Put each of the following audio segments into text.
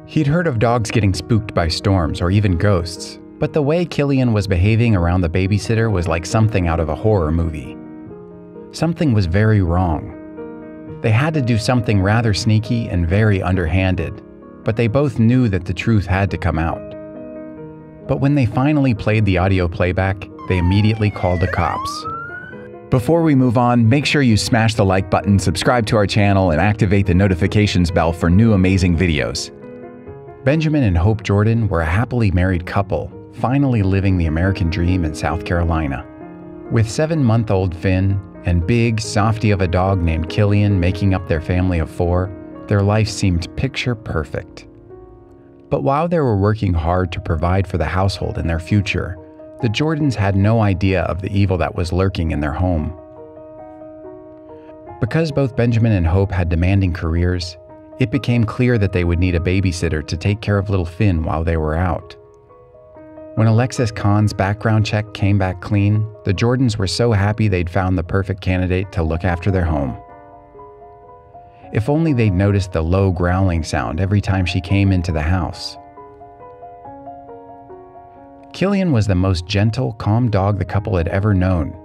He'd heard of dogs getting spooked by storms or even ghosts, but the way Killian was behaving around the babysitter was like something out of a horror movie. Something was very wrong. They had to do something rather sneaky and very underhanded, but they both knew that the truth had to come out. But when they finally played the audio playback, they immediately called the cops. Before we move on, make sure you smash the like button, subscribe to our channel, and activate the notifications bell for new amazing videos. Benjamin and Hope Jordan were a happily married couple, finally living the American dream in South Carolina. With 7-month-old Finn and big, softy of a dog named Killian making up their family of 4, their life seemed picture perfect. But while they were working hard to provide for the household and their future, the Jordans had no idea of the evil that was lurking in their home. Because both Benjamin and Hope had demanding careers, it became clear that they would need a babysitter to take care of little Finn while they were out. When Alexis Kahn's background check came back clean, the Jordans were so happy they'd found the perfect candidate to look after their home. If only they'd noticed the low growling sound every time she came into the house. Killian was the most gentle, calm dog the couple had ever known,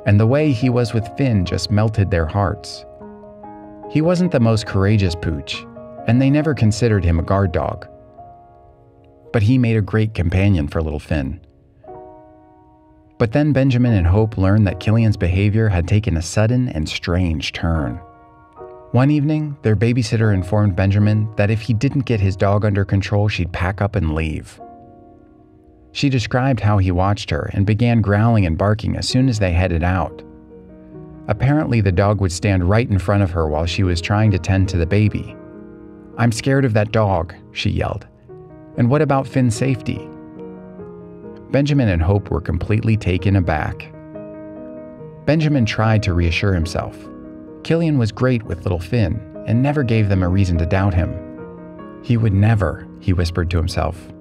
and the way he was with Finn just melted their hearts. He wasn't the most courageous pooch, and they never considered him a guard dog. But he made a great companion for little Finn. But then Benjamin and Hope learned that Killian's behavior had taken a sudden and strange turn. One evening, their babysitter informed Benjamin that if he didn't get his dog under control, she'd pack up and leave. She described how he watched her and began growling and barking as soon as they headed out. Apparently, the dog would stand right in front of her while she was trying to tend to the baby. "I'm scared of that dog," she yelled. "And what about Finn's safety?" Benjamin and Hope were completely taken aback. Benjamin tried to reassure himself. Killian was great with little Finn and never gave them a reason to doubt him. "He would never," he whispered to himself.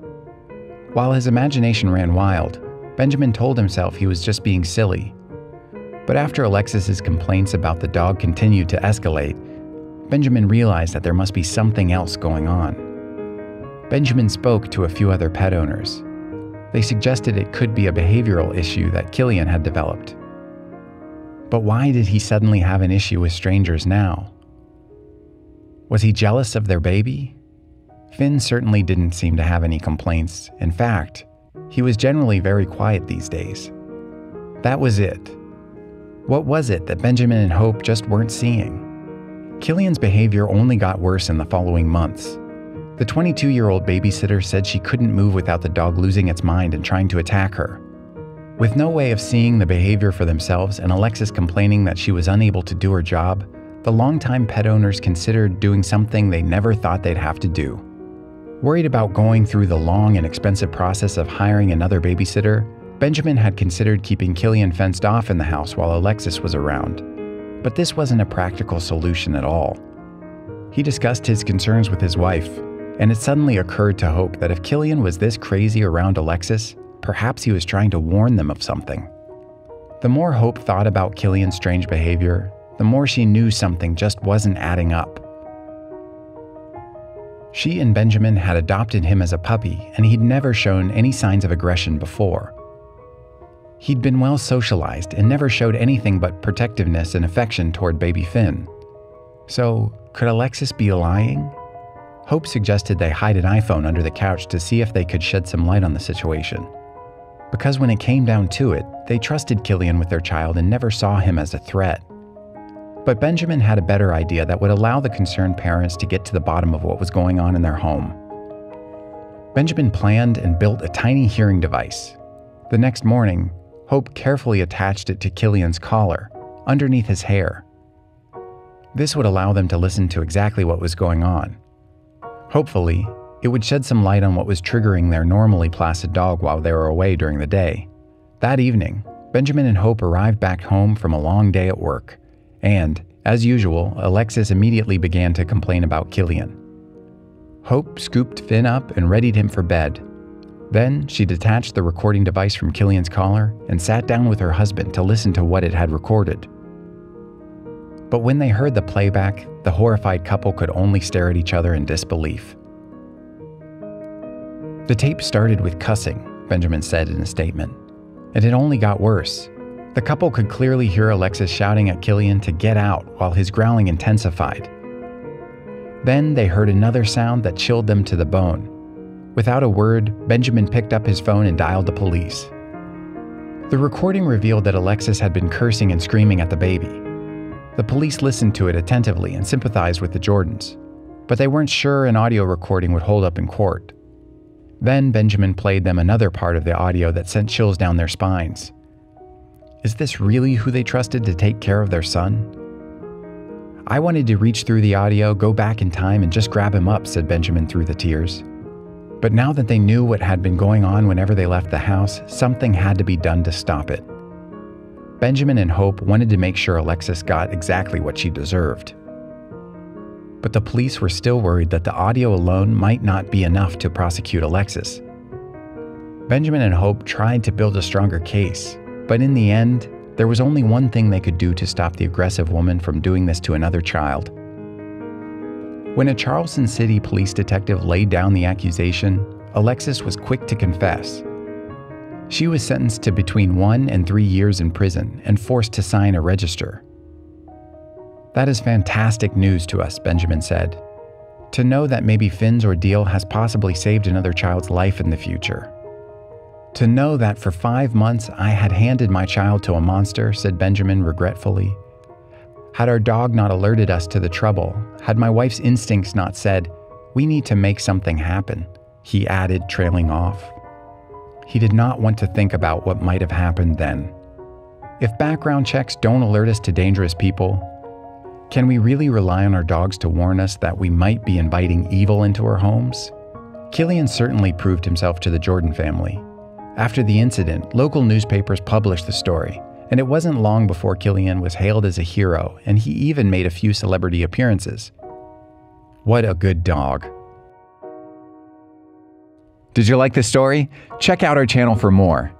While his imagination ran wild, Benjamin told himself he was just being silly. But after Alexis's complaints about the dog continued to escalate, Benjamin realized that there must be something else going on. Benjamin spoke to a few other pet owners. They suggested it could be a behavioral issue that Killian had developed. But why did he suddenly have an issue with strangers now? Was he jealous of their baby? Finn certainly didn't seem to have any complaints. In fact, he was generally very quiet these days. That was it. What was it that Benjamin and Hope just weren't seeing? Killian's behavior only got worse in the following months. The 22-year-old babysitter said she couldn't move without the dog losing its mind and trying to attack her. With no way of seeing the behavior for themselves and Alexis complaining that she was unable to do her job, the longtime pet owners considered doing something they never thought they'd have to do. Worried about going through the long and expensive process of hiring another babysitter, Benjamin had considered keeping Killian fenced off in the house while Alexis was around. But this wasn't a practical solution at all. He discussed his concerns with his wife, and it suddenly occurred to Hope that if Killian was this crazy around Alexis, perhaps he was trying to warn them of something. The more Hope thought about Killian's strange behavior, the more she knew something just wasn't adding up. She and Benjamin had adopted him as a puppy, and he'd never shown any signs of aggression before. He'd been well socialized and never showed anything but protectiveness and affection toward baby Finn. So, could Alexis be lying? Hope suggested they hide an iPhone under the couch to see if they could shed some light on the situation. Because when it came down to it, they trusted Killian with their child and never saw him as a threat. But Benjamin had a better idea that would allow the concerned parents to get to the bottom of what was going on in their home. Benjamin planned and built a tiny hearing device. The next morning, Hope carefully attached it to Killian's collar, underneath his hair. This would allow them to listen to exactly what was going on. Hopefully, it would shed some light on what was triggering their normally placid dog while they were away during the day. That evening, Benjamin and Hope arrived back home from a long day at work, and, as usual, Alexis immediately began to complain about Killian. Hope scooped Finn up and readied him for bed. Then, she detached the recording device from Killian's collar and sat down with her husband to listen to what it had recorded. But when they heard the playback, the horrified couple could only stare at each other in disbelief. The tape started with cussing, Benjamin said in a statement, and it only got worse. The couple could clearly hear Alexis shouting at Killian to get out while his growling intensified. Then they heard another sound that chilled them to the bone. Without a word, Benjamin picked up his phone and dialed the police. The recording revealed that Alexis had been cursing and screaming at the baby. The police listened to it attentively and sympathized with the Jordans, but they weren't sure an audio recording would hold up in court. Then Benjamin played them another part of the audio that sent chills down their spines. Is this really who they trusted to take care of their son? I wanted to reach through the audio, go back in time, and just grab him up, said Benjamin through the tears. But now that they knew what had been going on whenever they left the house, something had to be done to stop it. Benjamin and Hope wanted to make sure Alexis got exactly what she deserved. But the police were still worried that the audio alone might not be enough to prosecute Alexis. Benjamin and Hope tried to build a stronger case, but in the end, there was only one thing they could do to stop the aggressive woman from doing this to another child. When a Charleston City police detective laid down the accusation, Alexis was quick to confess. She was sentenced to between 1 and 3 years in prison and forced to sign a register. That is fantastic news to us, Benjamin said. To know that maybe Finn's ordeal has possibly saved another child's life in the future. To know that for 5 months I had handed my child to a monster, said Benjamin regretfully. Had our dog not alerted us to the trouble, had my wife's instincts not said, "We need to make something happen," he added, trailing off. He did not want to think about what might have happened then. If background checks don't alert us to dangerous people, can we really rely on our dogs to warn us that we might be inviting evil into our homes? Killian certainly proved himself to the Jordan family. After the incident, local newspapers published the story, and it wasn't long before Killian was hailed as a hero, and he even made a few celebrity appearances. What a good dog. Did you like this story? Check out our channel for more.